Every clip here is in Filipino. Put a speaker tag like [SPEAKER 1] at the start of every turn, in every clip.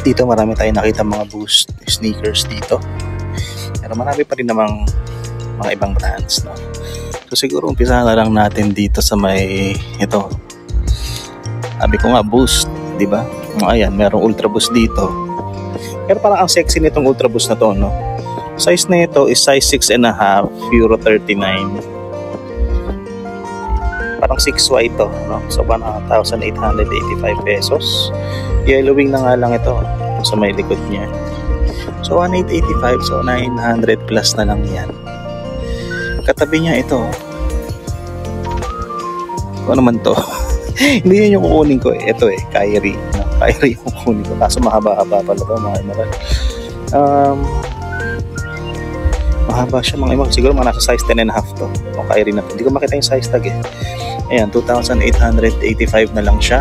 [SPEAKER 1] Dito marami tayong nakita mga Boost sneakers dito, pero marami pa rin namang mga ibang brands, no? So siguro umpisahan na lang natin dito sa may ito. Sabi ko nga Boost, di ba? Ayan, merong Ultra Boost dito. Pero parang ang sexy nitong Ultra Boost na to, no? Size na ito is size 6.5, Euro 39. Parang 6Y ito, no? So 1,885 pesos. Yellowing na nga lang ito sa may likod niya. So 1,885, so 900 plus na lang yan. Katabi niya ito. Ano naman to? Hindi yan yung kukunin ko eh. Ito eh, Kyrie. Kyrie yung kukunin ko. Kaso mahaba-haba pala ito, mga emerald. Mahaba siya mga emerald. Siguro mga nasa size 10.5 to. O Kyrie na to. Hindi ko makita yung size tag eh. Ayan, 2,885 na lang siya.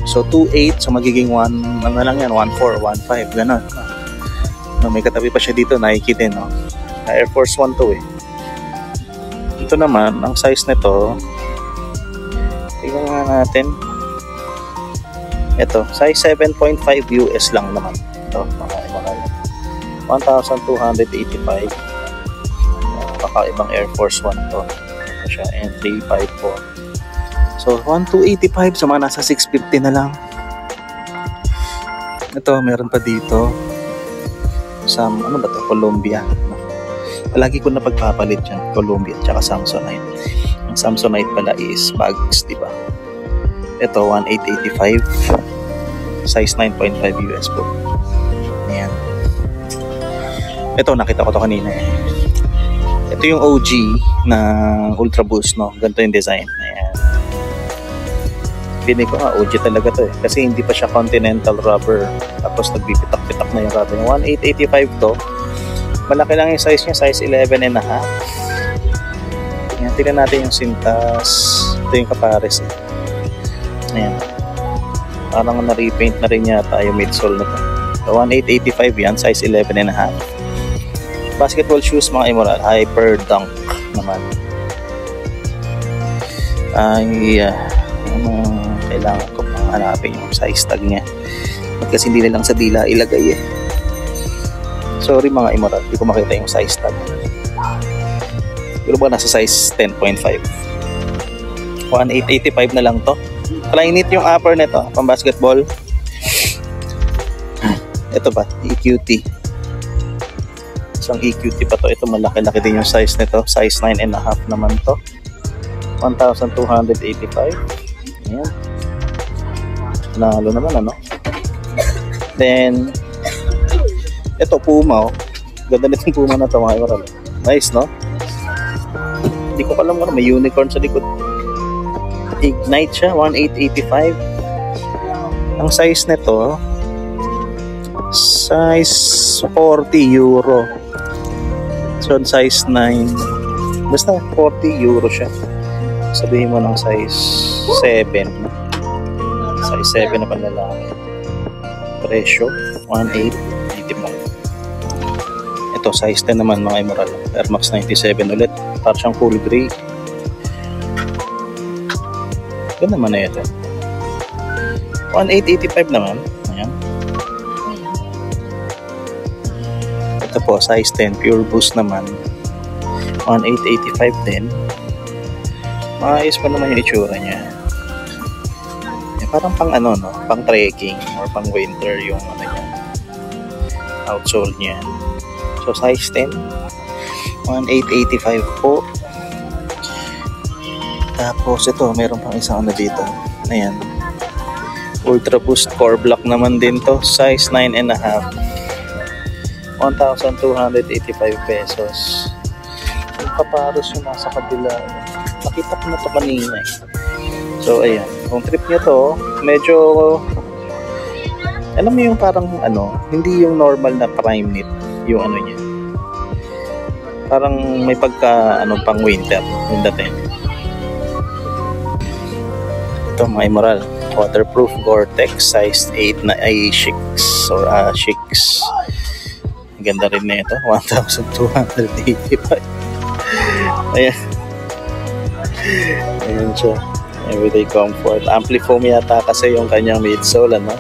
[SPEAKER 1] So 2.8, so magiging 1, ano lang yan, 1.4, 1.5, gano'n. No, may katabi pa siya dito, Nike din, no? Air Force 1 to eh. Ito naman, ang size nito, tingnan nga natin. Ito, size 7.5 US lang naman. Ito, mga 1,285. Kakaibang Air Force 1 to. Ito siya, N354. So 1,285, so mga nasa 650 na lang. Ito, meron pa dito sa, ano ba to, Columbia. Palagi ko na pagpapalit yan, Columbia tsaka Samsonite. Ang Samsonite pala is bags, di ba? Ito, 1,885, size 9.5 US po. Ayan. Ito, nakita ko to kanina eh. Ito yung OG na Ultra Boost, no? Ganito yung design. Ayan. Pinig ko nga, OG talaga to eh. Kasi hindi pa siya continental rubber. Tapos nagbipitak-pitak na yung rubber. Yung 1,885 to, malaki lang yung size niya, size 11.5. Ayan, tingnan natin yung sintas. Ito yung kapares eh. Ayan. Parang na-repaint na rin yata yung midsole na to. So 1,885 yan, size 11.5. Basketball shoes mga emerald, Hyper Dunk naman. Ay, kailangan ko pang hanapin yung size tag niya. Kasi hindi na lang sa dila ilagay eh. Sorry mga emerald, hindi ko makita yung size tag. Pero ba nasa size 10.5. 1,885 na lang to. Flyknit yung upper nito, pang basketball. Ito ba? EQT. Isang EQT pa to. Ito malaki-laki din yung size nito. Size 9.5 naman to. 1,285. Ayan. Nalo naman ano. Then ito Puma oh. Ganda nitong Puma na to mga emerald. Nice no? Hindi ko alam kung may unicorn sa likod. Ignite siya, 1,885. Ang size nito size 40 euro. So size 9. Basta 40 euro siya. Sabihin mo ng size 7. Size 7 na panlalaki. Presyo 1,885. Ito size 10 naman mga emerald. Air Max 97 ulit. Para siyang full gray. Ganda naman na ito. 1,885 naman. Ayan. Ito po size 10 Pure Boost naman. 1,885 din. Maayos pa naman yung itsura niya. Parang pang ano no, pang trekking or pang winter yung ano niya. Outsole niya. So size 10, 1,885 po. Tapos ito, meron pang isang ano dito. Ayan. Ultra Boost Core Block naman din to, size 9.5. 1,285 pesos. Yung kaparos yung nasa kabila. Nakita ko na to kanina eh. So ayan, kung trip nyo to, medyo alam mo yung parang ano, hindi yung normal na prime knit yung ano niya. Parang may pagka ano pang winter yung dating. Ito mga Emerald, waterproof Gore-Tex size 8 na Shicks or Shicks. Ganda rin na ito, 1,285. Ayan. Ayan siya. Everyday comfort. Amplifoam yata kasi yung kanyang midsole, ano?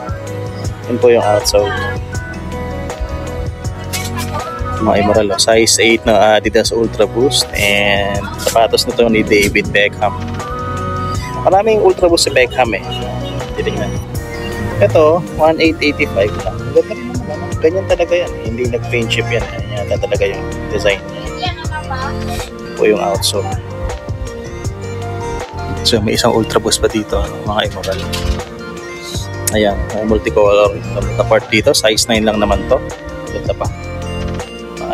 [SPEAKER 1] Yun po yung outsole. Mga Emerald, size 8 na Adidas Ultra Boost, and sapatos na to ni David Beckham. Maraming Ultra Boost si Beckham eh. Titignan. Ito, 1,885 lang. Ganda rin naman, ano? Ganyan talaga yan. Hindi nag-paint chip yan. Yan yata talaga yung design niya. Po yung outsole. So may isang Ultra Boost pa dito, ano, mga Emerald. Ayan, multicolor na part dito. Size 9 lang naman to. Ganda pa.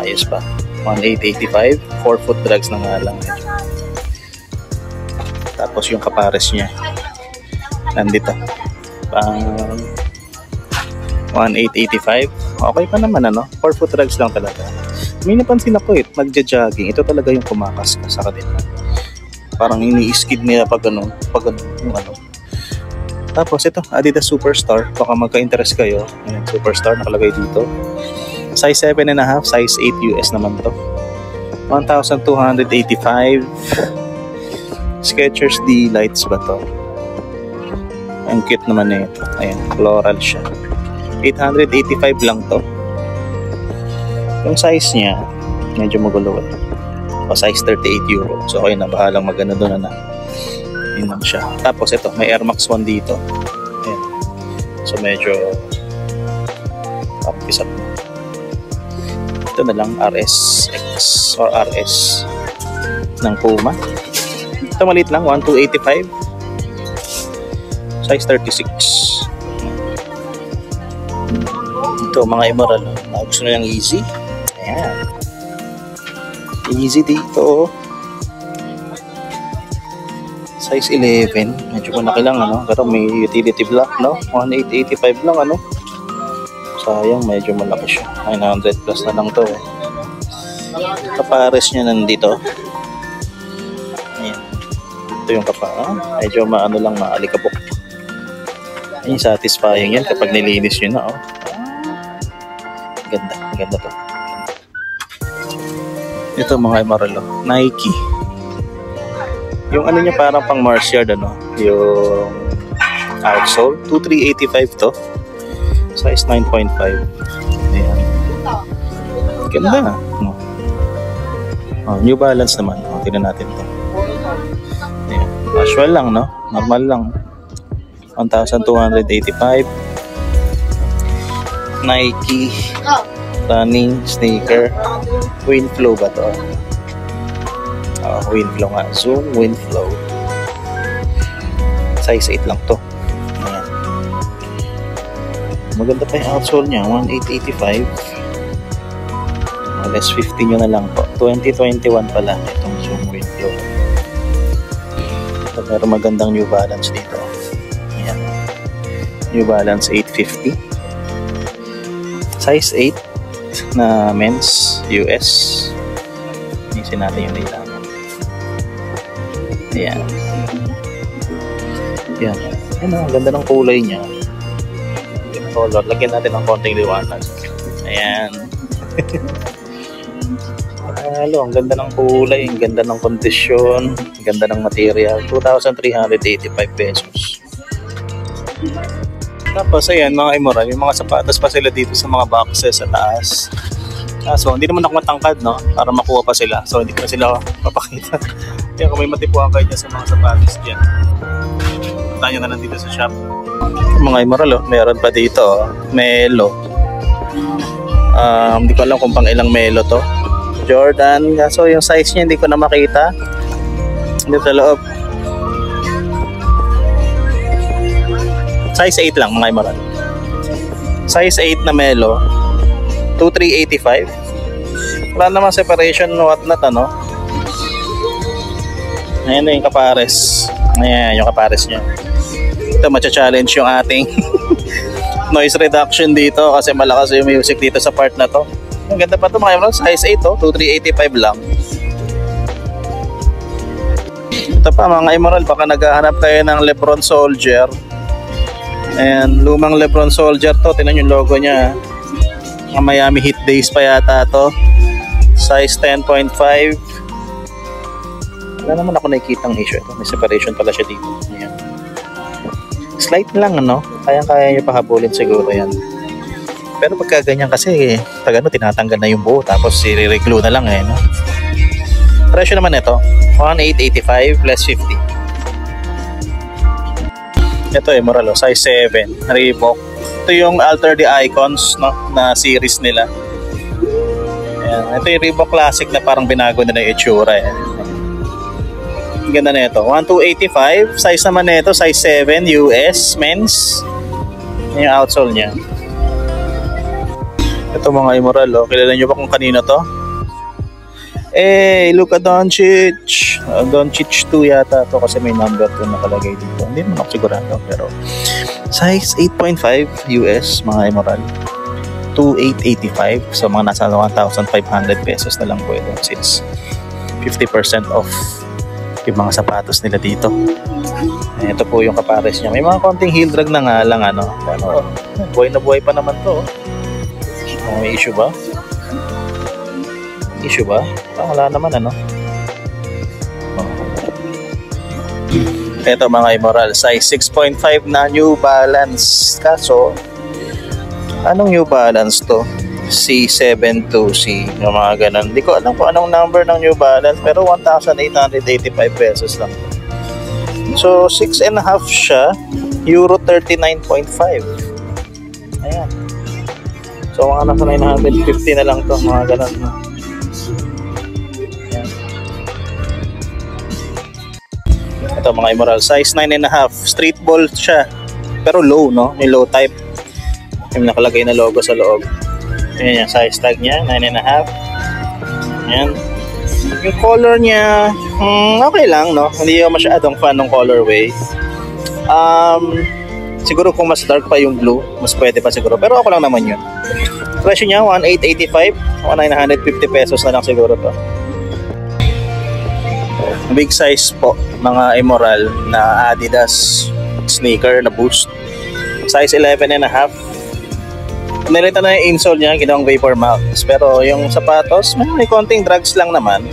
[SPEAKER 1] Ayos pa. 1,885. 4 foot drags na nga lang. Tapos yung kapares niya nandito. Pang 1,885. Okay pa naman, ano? 4 foot drags lang talaga. May napansin ako eh, nagja-jogging. Ito talaga yung kumakas sa kanila. Parang ini-skid nila pag ano, yung ano. Tapos ito, Adidas Superstar. Baka magka-interest kayo. Ayan, Superstar nakalagay dito. Size 7.5, size 8 US naman to. 1,285. Skechers D-Lights ba to? Ang cute naman na ito. Ayan, floral siya. 885 lang to. Yung size niya, medyo magulo. O size 38 euro. So okay na, bahalang maganda doon na. Yun lang siya. Tapos ito, may Air Max 1 dito. Ayan. So medyo up. Ito na lang, RSX or RS ng Puma. Ito maliit lang, 1,285. Size 36. Ito mga Emerald, gusto na yung easy. Ayan. Easy dito. Size 11. Medyo malaki lang, ano? Pero may utility block, no? 1,885 lang, ano? Sayang, medyo malaki siya. 900 plus na lang to. Kapares niya nandito. Ayan. Ito yung kapares. Medyo maano lang, maalikabok. Ayan, satisfying yan kapag nilinis nyo na, oh. Ganda to. Ito mga Emerald, Nike. Yung ano niya parang pang Mars Yard, ano? Yung outsole. 2,385 to. Size 9.5. Ayan. Ganda. No? Oh, New Balance naman. Oh, tingnan natin to. Ayan. Casual lang, no? Normal lang. 1,285. Nike running sneaker. Windflow ba to? Windflow nga. Zoom Windflow. Size 8 lang to. Ayan. Maganda pa yung outsole niya. 1,885. Less 50 nyo na lang po. 2021 pala itong Zoom Windflow. Pero magandang New Balance dito. Ayan. New Balance 850. Size 8 na men's US. Inisin natin yung nila. Ayan. Ayan. Ayan, ang ganda ng kulay niya. Color. Lagyan natin ng konting liwanag. Ayan. Ang ganda ng kulay, ang ganda ng kondisyon, ang ganda ng material. 2,385 pesos. Tapos ayan mga Emerald, yung mga sapatos pa sila dito sa mga boxes sa taas. So hindi naman ako matangkad, no, para makuha pa sila. So hindi ko na sila papakita. Kaya kung may matipuan kayo dyan sa mga sapatos dyan, punta nyo na lang dito sa shop. Mga Emerald, oh, meron pa dito, oh, Melo. Hindi ko alam kung pang ilang Melo to. Jordan, so yung size niya hindi ko na makita. Dito sa loob. Size 8 lang mga Emerald. Size 8 na Melo. 2,385. Wala namang separation, what not, ano. Ayan na yung kapares. Ayan, yung kapares niya. Ito, matcha-challenge yung ating noise reduction dito kasi malakas yung music dito sa part na to. Ang ganda pa ito mga emerald, size 8 to, 2385 lang. Ito pa mga emerald, baka naghahanap kayo ng Lebron Soldier. And lumang Lebron Soldier to, tinan yung logo niya. Mga Miami Heat Days pa yata to. Size 10.5. Wala naman ako nakikitang issue. Ito, may separation pala siya dito. Ayan. Slight lang ano, kaya nyo pahabulin siguro yan. Pero pagka ganyan kasi, pag ano, tinatanggal na yung buo tapos i-re-glue na lang eh. No? Presyo naman ito, 1,885 plus 50. Ito eh, Moralo, size 7, Reebok. Ito yung Alter the Icons, no, na series nila. Ayan. Ito yung Reebok Classic na parang binago nila yung itsura eh. Ang ganda na ito, 1,285. Size naman na ito, size 7, US, men's. Yan yung outsole niya. Ito mga Immoral, oh. Kilala nyo ba kung kanino to? Luka Doncic. Doncic 2 yata to kasi may number 2 nakalagay dito. Hindi naman ako sigurado pero size 8.5 US mga Immoral. 2,885. So mga nasa 1,500 pesos na lang po ito since 50% off yung mga sapatos nila dito. Ito po yung kapares niya. May mga konting heel drag na nga lang ano. Pero buhay na buhay pa naman to. May issue ba? Issue ba? Wala naman ano. Ito mga Immoral, size 6.5 na New Balance. Kaso anong New Balance to? C72C, yung mga ganun. Hindi ko alam kung anong number ng New Balance pero 1,885 pesos lang. So 6.5 siya, Euro 39.5. Ayan. So mga nasa 950 na lang to, mga ganun. Ayan. Ito mga Immoral, size 9.5, street ball siya pero low, no? May low type. Yung nakalagay na logo sa loob. Ayan yung size tag niya, 9.5. Ayan. Yung color niya, okay lang, no? Hindi ako masyadong fan ng colorway. Siguro kung mas dark pa yung blue, mas pwede pa siguro. Pero ako lang naman yun. Presyo niya, 1,885 o 950 pesos na lang siguro to. Big size po, mga Immoral na Adidas sneaker na Boost. Size 11.5. Nilita na yung insole niya, ginawang Vapor Max. Pero yung sapatos, may konting drags lang naman.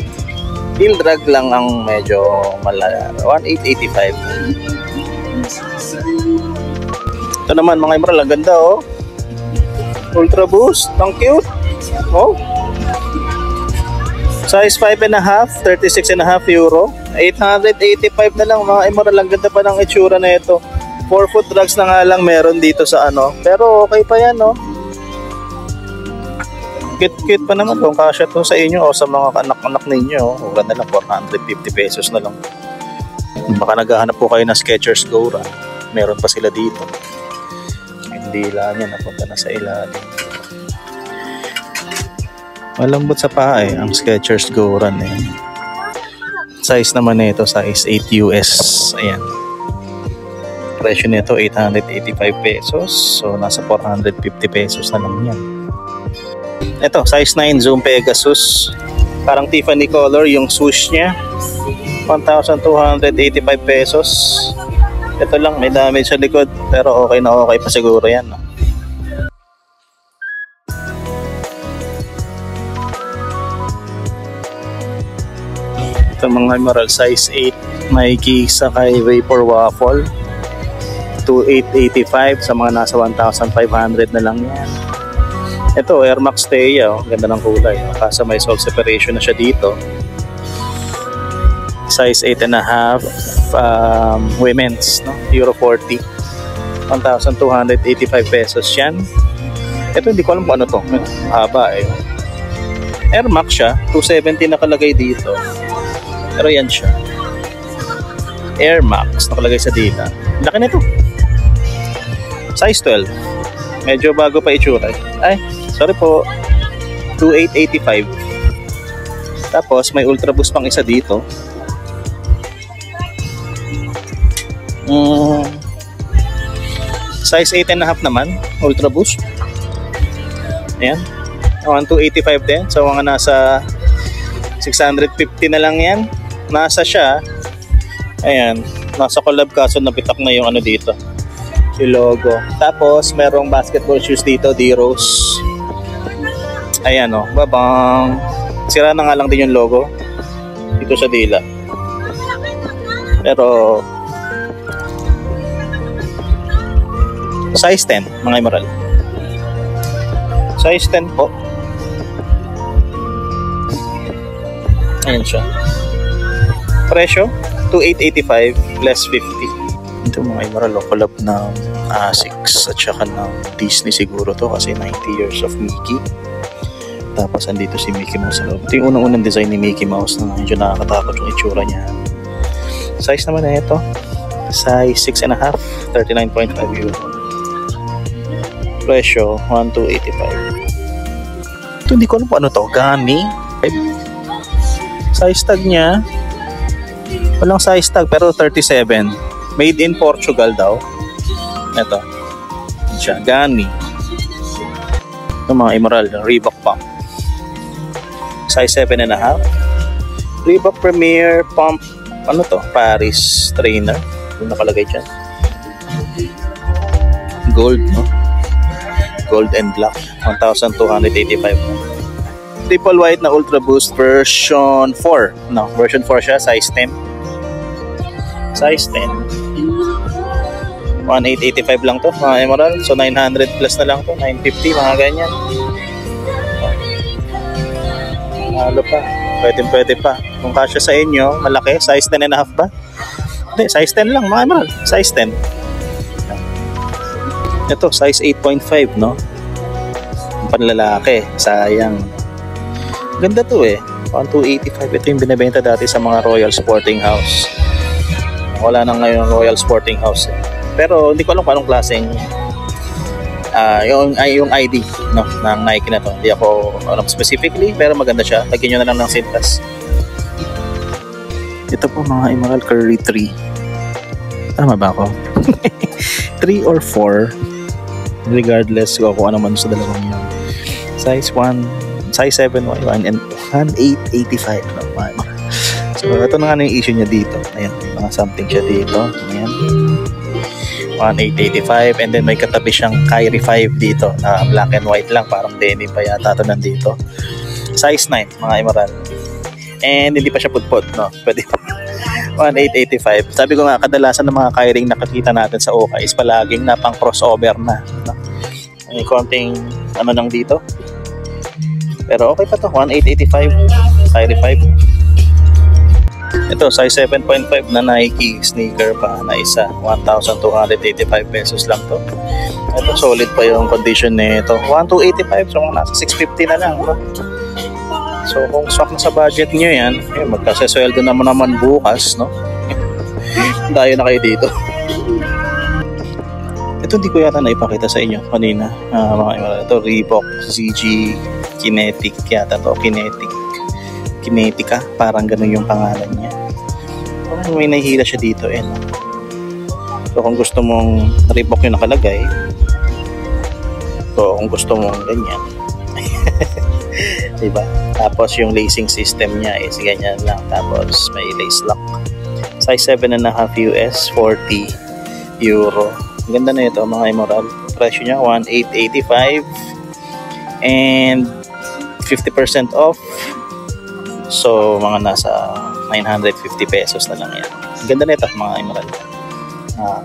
[SPEAKER 1] Heel drag lang ang medyo malala. 1,885. Ito naman mga Immoral, ang ganda oh. Ultra Boost, ang cute. Oh. Size 5.5, 36.5 euro. 885 na lang mga Immoral, ang ganda pa ng itsura na ito. 4-foot drags na nga lang meron dito sa ano. Pero okay pa yan no. Cute pa naman kung kasya to sa inyo o sa mga anak-anak ninyo. O ganda lang, 450 pesos na lang. Baka naghahanap po kayo ng Skechers Gora. Meron pa sila dito. Hindi lang yan, napunta na sa ilalim. Malambot sa paa eh, ang Skechers Gora eh. Size naman nito, size 8 US. Ayan. Presyo nito 885 pesos. So nasa 450 pesos na lang yan. Ito, size 9 Zoom Pegasus. Parang Tiffany color yung swoosh niya. 1,285 pesos. Ito lang, may damage sa likod. Pero okay na okay pa siguro yan. No? Ito mga Immoral, size 8. Nike Sakai Vapor Waffle. 2,885 sa mga nasa 1,500 na lang yan. Ito, Air Max Thea, oh. Ganda ng kulay. Kaso may sole separation na siya dito. Size 8.5, women's, no? Euro 40. 1,285 pesos yan. Ito, hindi ko alam kung ano to. Haba eh. Air Max siya. 270 nakalagay dito. Pero yan siya. Air Max nakalagay sa dita. Laki nito. Size 12. Medyo bago pa itsura. Ay, sorry po. 2,885. Tapos may Ultra Boost pang isa dito. Size 8.5 naman, Ultra Boost. Ayan. 1285 din. So mga nasa 650 na lang yan. Nasa siya. Ayan. Nasa collab kaso napitak na yung ano dito. Yung logo. Tapos merong basketball shoes dito, D-Rose. Ayan o. Babang. Sira na nga lang din yung logo. Dito sa dila. Pero size 10 mga Emerald. Size 10 po. Ayan siya. Presyo 2,885 less 50. Ito mga Emerald, collab ng Asics at saka ng Disney siguro to kasi 90 years of Mickey. Tapos andito si Mickey Mouse sa loob. Ito yung unang-unang design ni Mickey Mouse na medyo nakakatakot yung itsura niya. Size naman na ito. Size 6.5, 39.5 euro. Presyo 1,285. Ito hindi ko alam kung ano to. Gani. Size tag niya. Walang size tag pero 37. Made in Portugal daw. Ito. Siya. Gani. Ito mga Emerald. Reebok Pump. Size 7.5. Reebok Premier Pump. Ano to? Paris Trainer. Yung nakalagay dyan. Gold, no? Gold and black. 1,285. Triple white na Ultra Boost version 4. No, version 4 siya. Size 10. Size 10. 1,885 lang to mga Emerald. So 900 plus na lang to. 950 mga ganyan. Halo pa. Pwede pa. Kung kasya sa inyo, malaki. Size 10.5 ba? Hindi, size 10 lang mga Emerald. Size 10. Ito, size 8.5, no? Panlalaki. Sayang. Ganda to eh. 1,285. Ito yung binibenta dati sa mga Royal Sporting House. Wala na ngayon Royal Sporting House eh. Pero hindi ko alam kung anong klaseng yung ID, no, ng Nike na to. Hindi ako alam specifically, pero maganda siya. Lagyan nyo na lang ng sintas. Ito po mga Emerald Curry 3. Tama ba ako? 3 or 4. Regardless kung ano man sa dalawang yun. Size 1, size 7, 1, and 1,885. No? So, ito na nga yung issue niya dito. Ayan, mga something siya dito. Ayan. 1,885. And then may katabi siyang Kyrie 5 dito na black and white lang. Parang denim pa yata ito nandito. Size 9, mga Emerald. And hindi pa siya pudpod, no? Pwede pa. 1,885. Sabi ko nga, kadalasan ng mga Kyrie nakakita natin sa Oka is palaging na pang crossover na. No? May konting ano nang dito. Pero okay pa to. 1,885. Kyrie 5. Ito, size 7.5 na Nike sneaker pa na isa. 1,285 pesos lang to. Ito, solid pa yung condition nito. 1,285. So, nasa 650 na lang. No? So, kung swak na sa budget nyo yan, magkasesweldo naman bukas, no? Dayo na kayo dito. Ito hindi ko yata naipakita sa inyo kanina. Mga Emerald. Ito, Reebok ZG Kinetic yata to. Kinetica. Parang ganun yung pangalan niya. So, may nahihila siya dito. No? So, kung gusto mong Reebok yung nakalagay, so, kung gusto mong ganyan, diba? Tapos yung lacing system niya is ganyan lang. Tapos may lace lock. Size 7.5 US, 40 euro. Ang ganda na ito mga Emerald. Presyo niya 1,885 and 50% off. So mga nasa 950 pesos na lang yan. Ang ganda na ito mga Emerald.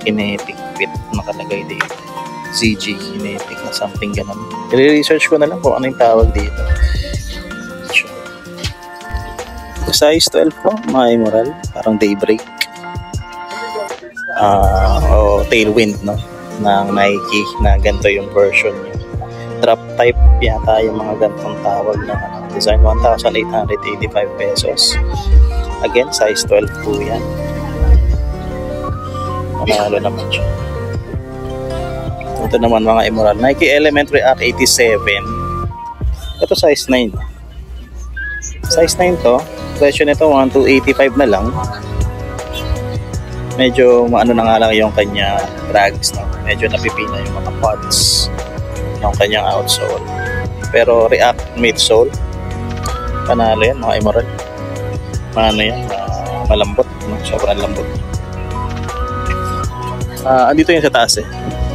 [SPEAKER 1] Kinetic fit nakalagay dito. ZG Kinetic na something ganun. I-research ko na lang kung ano yung tawag dito. Size 12 po, mga Emerald. Parang Daybreak. O Tailwind, no? Ng Nike na ganito yung version niya. Drop type yata yung mga ganitong tawag na design. 1,885 pesos. Again, size 12 po yan. Manalo naman siya. Ito naman mga Emerald. Nike Element React 87. Ito size 9. Size 9 to. Presyo nito 1,285 na lang. medyo maano na nga lang yung kanya drags, no? Medyo napipina yung mga pods ng kanyang outsole. Pero React midsole, panalo yan mga Emerald. Ano yan, malambot, no? Sobrang lambot. Andito yung sa taas eh.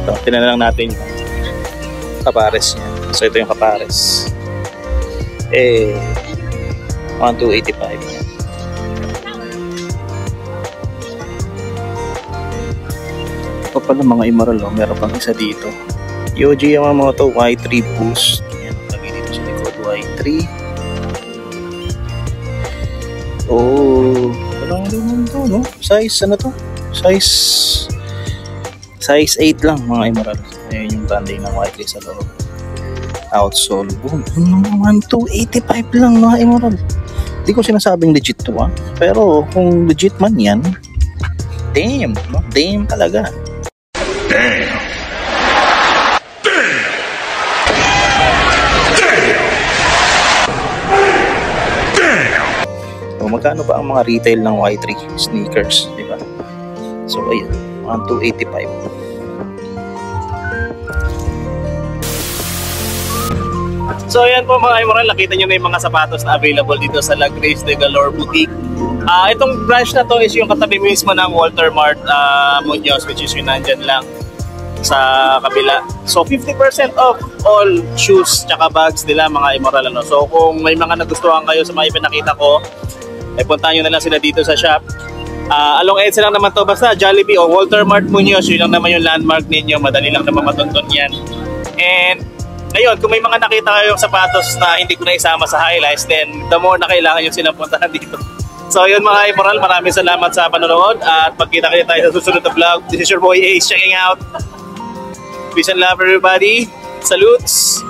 [SPEAKER 1] Ito, tinan lang natin yung kapares niya. So ito yung kapares. 1285. Ito pala mga Emerald, oh, meron pang isa dito. Yohji Yamamoto Y3 Boost. Yan, lagay dito sa likod, Y3. Oh, walang naman to, no? Size, ano to? Size 8 lang mga Emerald. Ayun yung branding ng Y3 sa loob. Outsole. Boom. Yun naman, 285 lang mga Emerald. Hindi ko sinasabing legit to, ha? Pero kung legit man yan, damn, no? Damn talaga. Damn. So, magkano ba ang mga retail ng Y3 sneakers, di ba? So ayun, 285. So ayan po mga Emerald, nakita nyo na yung mga sapatos na available dito sa La Grace de Galore Boutique. Itong branch na to is yung katabi mismo ng Walter Mart Muñoz, which is yung nandyan lang sa kabila. So 50% off all shoes tsaka bags nila mga Emerald, ano? So kung may mga nagustuhan kayo sa mga ipinakita ko, ay puntahan nyo na lang sila dito sa shop. Along EDSA lang naman to, basta Jollibee o Walter Mart Muñoz, yun lang naman yung landmark ninyo, madali lang naman matuntun yan. And ngayon, kung may mga nakita kayong sapatos na hindi ko na isama sa highlights, then the more na kailangan nyo silang puntahan dito. So yun mga Emerald, maraming salamat sa panonood at magkita kayo tayo sa susunod na vlog. This is your boy Ace checking out. Peace and love everybody. Salutes!